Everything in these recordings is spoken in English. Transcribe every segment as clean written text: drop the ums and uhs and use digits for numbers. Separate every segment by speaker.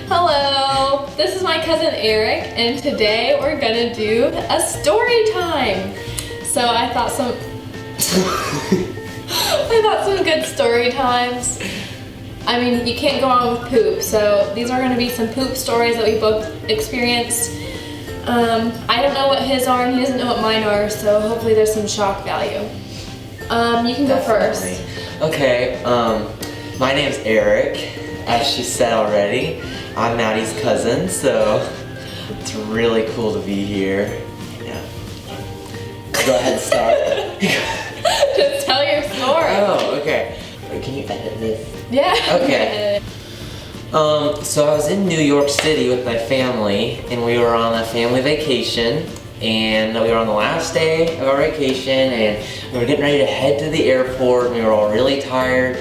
Speaker 1: Hello, this is my cousin Eric, and today we're gonna do a story time. So I thought some good story times. I mean, you can't go wrong with poop, so these are gonna be some poop stories that we both experienced. I don't know what his are, and he doesn't know what mine are, so hopefully there's some shock value. You can go first.
Speaker 2: Okay, my name's Eric, as she said already. I'm Maddie's cousin, so it's really cool to be here. Yeah. Go ahead and start.
Speaker 1: Just tell your story.
Speaker 2: Oh, okay. Can you edit this?
Speaker 1: Yeah.
Speaker 2: Okay. So I was in New York City with my family, and we were on a family vacation, and we were on the last day of our vacation, and we were getting ready to head to the airport, and we were all really tired.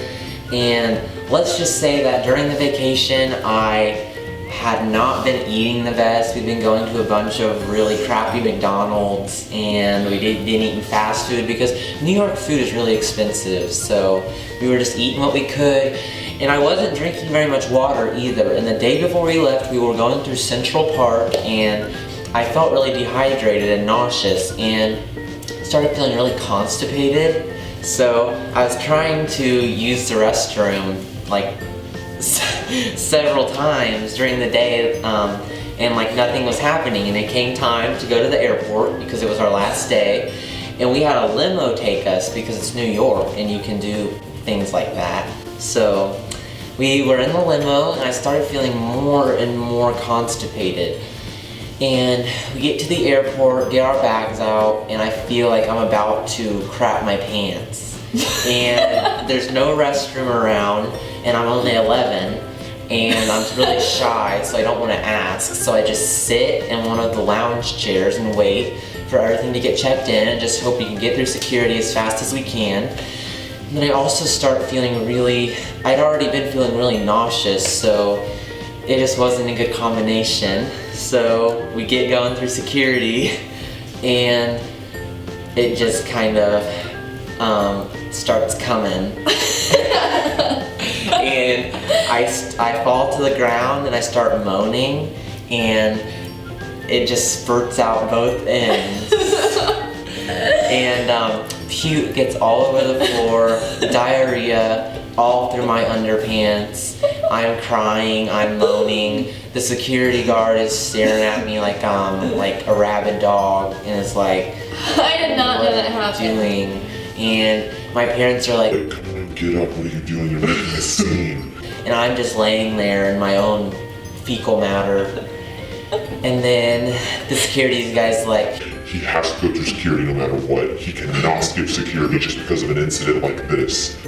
Speaker 2: And let's just say that during the vacation, I had not been eating the best. We'd been going to a bunch of really crappy McDonald's, and we didn't eat fast food because New York food is really expensive. So we were just eating what we could, and I wasn't drinking very much water either. And the day before we left, we were going through Central Park, and I felt really dehydrated and nauseous, and started feeling really constipated. So I was trying to use the restroom like several times during the day, and like nothing was happening, and it came time to go to the airport because it was our last day, and we had a limo take us because it's New York and you can do things like that. So we were in the limo, and I started feeling more and more constipated. And we get to the airport, get our bags out, and I feel like I'm about to crap my pants. And there's no restroom around, and I'm only 11, and I'm really shy, so I don't want to ask. So I just sit in one of the lounge chairs and wait for everything to get checked in, and just hope we can get through security as fast as we can. And then I also start feeling I'd already been feeling really nauseous, so it just wasn't a good combination. So we get going through security, and it just kind of starts coming. And I fall to the ground, and I start moaning, and it just spurts out both ends. And puke gets all over the floor, diarrhea all through my underpants. I'm crying, I'm moaning. The security guard is staring at me like a rabid dog, and it's like,
Speaker 1: I did not know that happened.
Speaker 2: Doing? And my parents are like,
Speaker 3: come on, get up, what are you doing? You're making a scene.
Speaker 2: And I'm just laying there in my own fecal matter. And then the security guy's like,
Speaker 3: he has to go through security no matter what. He cannot skip security just because of an incident like this.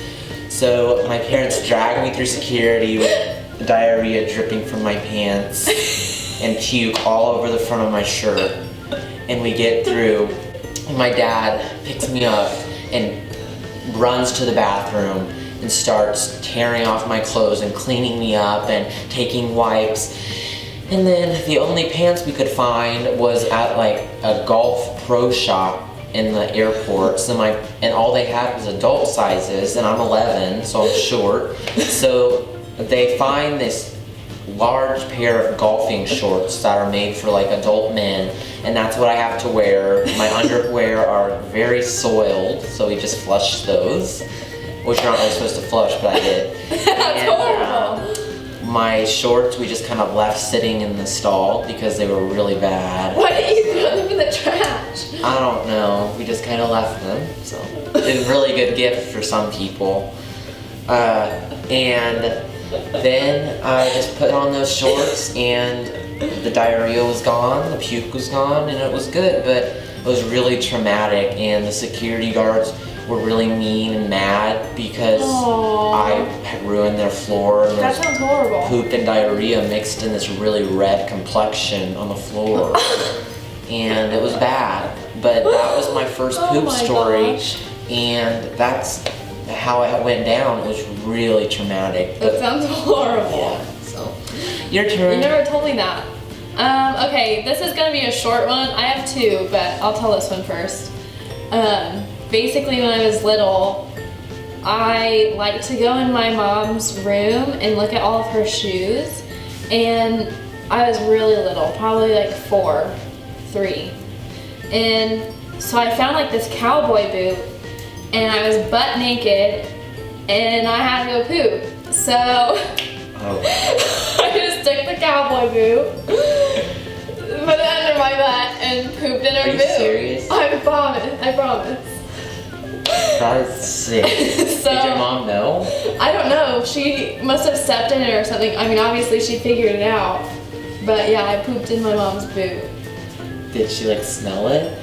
Speaker 2: So my parents drag me through security with diarrhea dripping from my pants and puke all over the front of my shirt. And we get through, and my dad picks me up and runs to the bathroom and starts tearing off my clothes and cleaning me up and taking wipes. And then the only pants we could find was at like a golf pro shop in the airport. And all they had was adult sizes, and I'm 11, so I'm short. So they find this large pair of golfing shorts that are made for like adult men, and that's what I have to wear. My underwear are very soiled, so we just flushed those, which you're not really supposed to flush, but I did.
Speaker 1: That's horrible.
Speaker 2: My shorts we just kind of left sitting in the stall because they were really bad.
Speaker 1: Why didn't you throw them in the trash?
Speaker 2: I don't know, we just kind of left them, so it's a really good gift for some people. And then I just put on those shorts, and the diarrhea was gone, the puke was gone, and it was good, but it was really traumatic, and the security guards were really mean and mad because I had ruined their floor, and
Speaker 1: that sounds horrible.
Speaker 2: Poop and diarrhea mixed in this really red complexion on the floor. And it was bad, but that was my first poop story.
Speaker 1: Gosh.
Speaker 2: And that's how it went down. It was really traumatic.
Speaker 1: That sounds horrible.
Speaker 2: Yeah, so your turn.
Speaker 1: You never told me that. Okay, this is gonna be a short one. I have two, but I'll tell this one first. Basically, when I was little, I like to go in my mom's room and look at all of her shoes. And I was really little, probably like 3. And so I found like this cowboy boot, and I was butt naked, and I had to go poop. So I just took the cowboy boot, put it under my butt, and pooped in her boot.
Speaker 2: Are you serious?
Speaker 1: I promise.
Speaker 2: That is sick.
Speaker 1: So,
Speaker 2: did your mom know?
Speaker 1: I don't know. She must have stepped in it or something. I mean, obviously she figured it out. But yeah, I pooped in my mom's boot.
Speaker 2: Did she like smell it?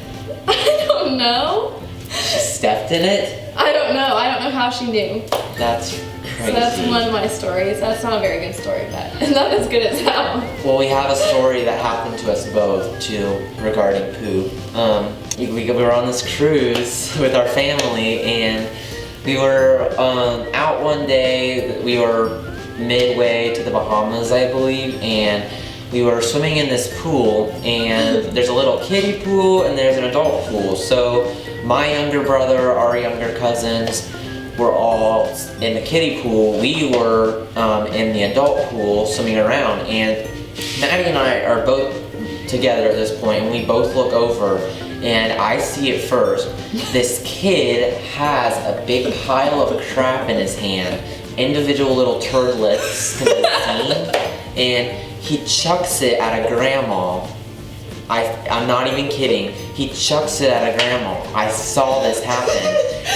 Speaker 1: I don't know.
Speaker 2: She stepped in it?
Speaker 1: I don't know. I don't know how she knew.
Speaker 2: That's crazy.
Speaker 1: So that's one of my stories. That's not a very good story, but not as good as that one.
Speaker 2: Well, we have a story that happened to us both too regarding poop. We were on this cruise with our family, and we were out one day. We were midway to the Bahamas, I believe, and we were swimming in this pool, and there's a little kiddie pool and there's an adult pool. So my younger brother, our younger cousins, were all in the kiddie pool. We were in the adult pool swimming around, and Maddie and I are both together at this point, and we both look over, and I see it first. This kid has a big pile of crap in his hand, individual little turdlets can be seen, and he chucks it at a grandma. I'm not even kidding. He chucks it at a grandma. I saw this happen.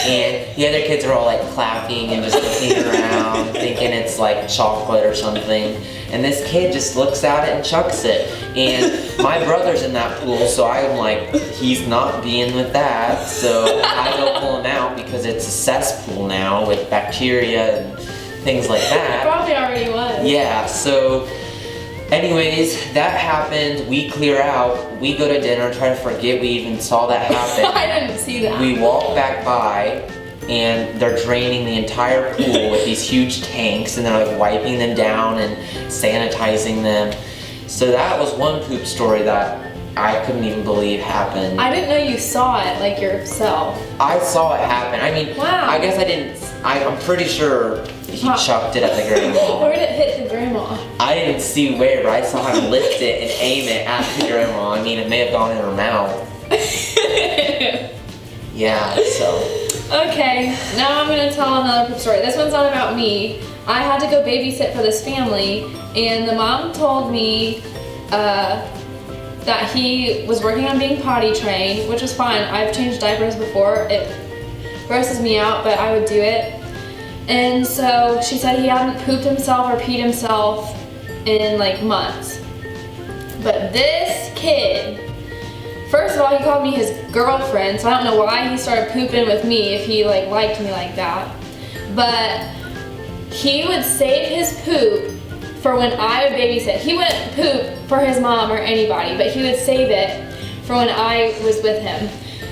Speaker 2: And the other kids are all like clapping and just looking around, thinking it's like chocolate or something. And this kid just looks at it and chucks it. And my brother's in that pool, so I'm like, he's not being with that. So I go pull him out because it's a cesspool now with bacteria and things like that.
Speaker 1: It probably already was.
Speaker 2: Yeah, so anyways, that happened. We clear out. We go to dinner, try to forget we even saw that happen.
Speaker 1: I didn't see that.
Speaker 2: We walk back by, and they're draining the entire pool with these huge tanks, and they're like wiping them down and sanitizing them. So that was one poop story that I couldn't even believe happened.
Speaker 1: I didn't know you saw it like yourself.
Speaker 2: I saw it happen. I mean,
Speaker 1: wow.
Speaker 2: I guess I didn't. I'm pretty sure he chucked it at the grandma.
Speaker 1: Where did it hit the grandma?
Speaker 2: I didn't see where, but I saw him lift it and aim it at the grandma. I mean, it may have gone in her mouth. Yeah, so.
Speaker 1: Okay, now I'm gonna tell another poop story. This one's not about me. I had to go babysit for this family, and the mom told me that he was working on being potty trained, which was fine. I've changed diapers before. It grosses me out, but I would do it. And so she said he hadn't pooped himself or peed himself in like months. But this kid, first of all, he called me his girlfriend, so I don't know why he started pooping with me if he like liked me like that. But he would save his poop for when I would babysit. He wouldn't poop for his mom or anybody, but he would save it for when I was with him.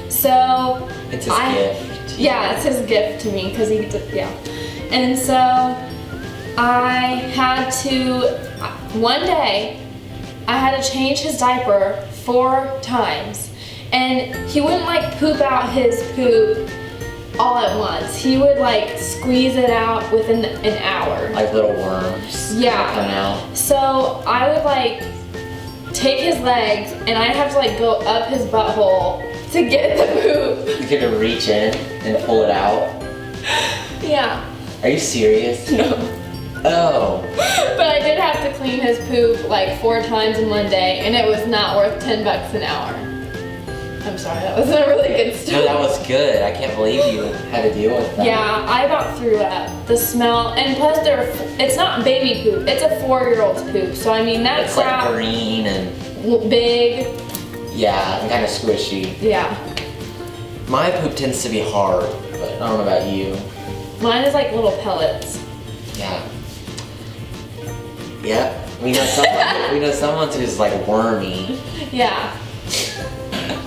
Speaker 1: So
Speaker 2: it's his gift.
Speaker 1: Yeah, it's his gift to me because he did, yeah. And so I had to, one day, I had to change his diaper 4 times. And he wouldn't like poop out his poop all at once. He would like squeeze it out within an hour.
Speaker 2: Like little worms.
Speaker 1: Yeah.
Speaker 2: Coming out.
Speaker 1: So I would like take his legs and I'd have to like go up his butthole to get the poop.
Speaker 2: You could reach in and pull it out.
Speaker 1: Yeah.
Speaker 2: Are you serious?
Speaker 1: No.
Speaker 2: Oh.
Speaker 1: But I did have to clean his poop like 4 times in one day, and it was not worth $10 an hour. I'm sorry, that was a really good story.
Speaker 2: No, that was good. I can't believe you had to deal with that.
Speaker 1: Yeah, I about threw up. The smell, and plus it's not baby poop, it's a 4-year-old's poop. So I mean, that
Speaker 2: it's
Speaker 1: crap,
Speaker 2: like green and
Speaker 1: big.
Speaker 2: yeah, and kind of squishy.
Speaker 1: Yeah.
Speaker 2: My poop tends to be hard, but I don't know about you.
Speaker 1: Mine is like little pellets.
Speaker 2: Yeah. Yeah. We know someone who's like wormy.
Speaker 1: Yeah.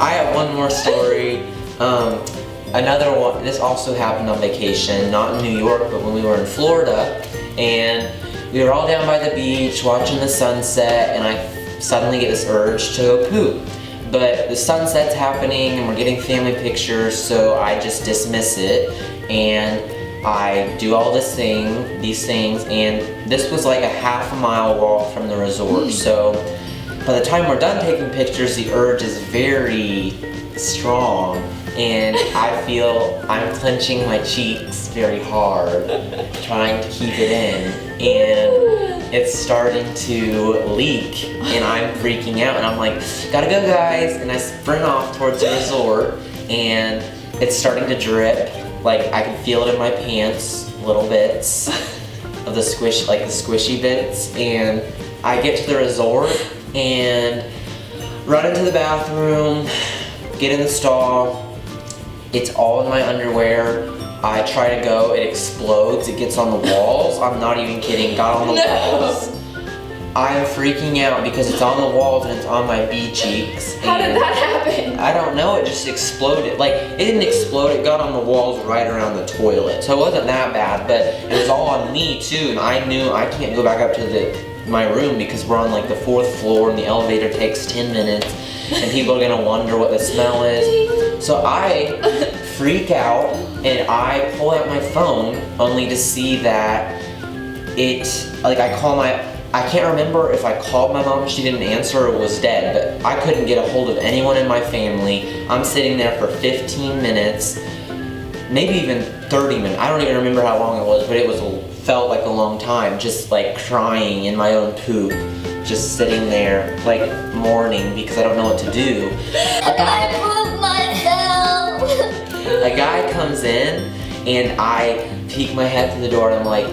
Speaker 2: I have one more story. Another one, this also happened on vacation, not in New York, but when we were in Florida, and we were all down by the beach watching the sunset, and I suddenly get this urge to go poop. But the sunset's happening and we're getting family pictures, so I just dismiss it, and I do all these things, and this was like a half-mile walk from the resort. So by the time we're done taking pictures, the urge is very strong, and I feel I'm clenching my cheeks very hard, trying to keep it in, and it's starting to leak, and I'm freaking out, and I'm like, gotta go guys, and I sprint off towards the resort, and it's starting to drip. Like, I can feel it in my pants, little bits of the squishy bits, and I get to the resort and run into the bathroom, get in the stall. It's all in my underwear. I try to go, it explodes, it gets on the walls. I'm not even kidding, got on the walls. I'm freaking out because it's on the walls and it's on my bee cheeks.
Speaker 1: How did that happen?
Speaker 2: I don't know, it just exploded. Like, it didn't explode, it got on the walls right around the toilet. So it wasn't that bad, but it was all on me too, and I knew I can't go back up to my room because we're on like the 4th floor and the elevator takes 10 minutes and people are gonna wonder what the smell is. So I freak out and I pull out my phone only to see that I can't remember if I called my mom, she didn't answer, or was dead, but I couldn't get a hold of anyone in my family. I'm sitting there for 15 minutes, maybe even 30 minutes. I don't even remember how long it was, but it felt like a long time, just like crying in my own poop, just sitting there, like mourning because I don't know what to do.
Speaker 4: I pooped myself.
Speaker 2: A guy comes in and I peek my head through the door and I'm like,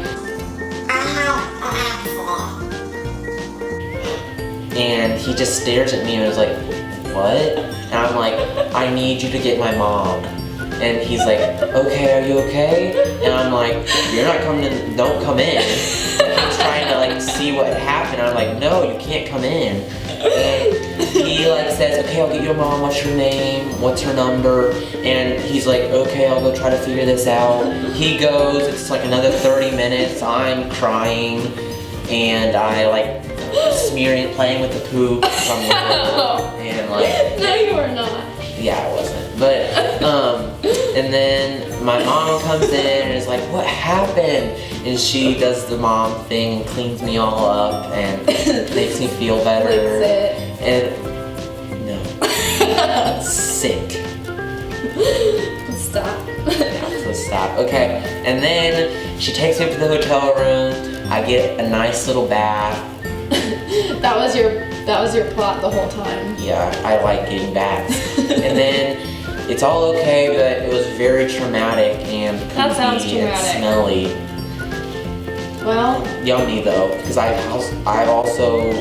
Speaker 2: and he just stares at me and is like, what? And I'm like, I need you to get my mom. And he's like, okay, are you okay? And I'm like, you're not coming in, don't come in. And he's trying to like see what happened. I'm like, no, you can't come in. And he like says, okay, I'll get your mom, what's your name? What's her number? And he's like, okay, I'll go try to figure this out. He goes, it's like another 30 minutes, I'm crying, and I like playing with the poop from the and like.
Speaker 1: No, you were not.
Speaker 2: Yeah, I wasn't. But and then my mom comes in and is like, what happened? And she does the mom thing and cleans me all up and makes me feel better. And no, sick.
Speaker 1: Stop.
Speaker 2: Yeah, so stop. Okay, and then she takes me up to the hotel room. I get a nice little bath.
Speaker 1: That was your plot the whole time.
Speaker 2: Yeah, I like getting baths. And then it's all okay, but it was very traumatic and
Speaker 1: That sounds
Speaker 2: poopy and
Speaker 1: traumatic.
Speaker 2: smelly.
Speaker 1: Well,
Speaker 2: Yummy though, because I also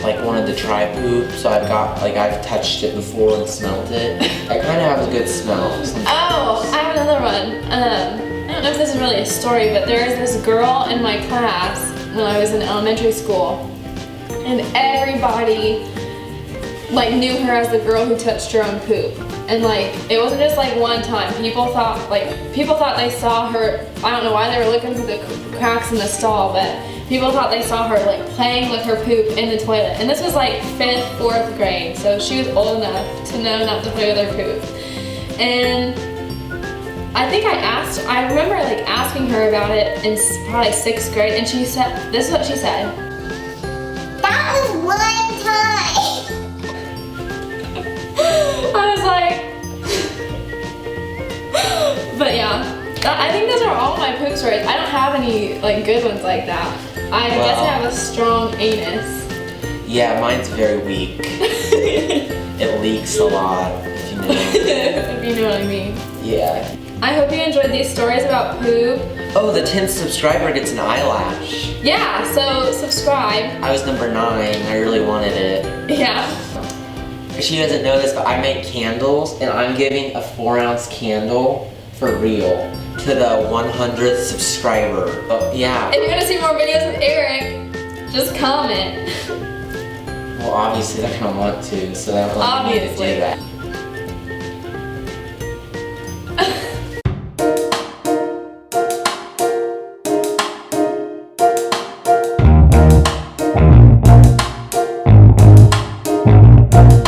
Speaker 2: like wanted to try poop, so I've touched it before and smelled it. I kind of have a good smell.
Speaker 1: oh, I have another one. I don't know if this is really a story, but there is this girl in my class when I was in elementary school, and everybody like knew her as the girl who touched her own poop. And like, it wasn't just like one time. People thought they saw her. I don't know why they were looking through the cracks in the stall, but people thought they saw her like playing with her poop in the toilet. And this was like 5th, 4th grade, so she was old enough to know not to play with her poop. And I remember like asking her about it in probably 6th grade, and she said, this is what she said.
Speaker 4: That was one time.
Speaker 1: I was like, but yeah, I think those are all my poop stories. I don't have any like good ones like that. I guess I have a strong anus.
Speaker 2: Yeah, mine's very weak. It leaks a lot, if you know.
Speaker 1: If you know what I mean.
Speaker 2: Yeah.
Speaker 1: I hope you enjoyed these stories about poop.
Speaker 2: Oh, the 10th subscriber gets an eyelash.
Speaker 1: Yeah, so subscribe.
Speaker 2: I was number 9. I really wanted it.
Speaker 1: Yeah.
Speaker 2: She doesn't know this, but I make candles, and I'm giving a 4-ounce candle for real to the 100th subscriber. Oh, yeah.
Speaker 1: If you want to see more videos with Eric, just comment.
Speaker 2: Well, obviously they're gonna want to, so that will let me do that.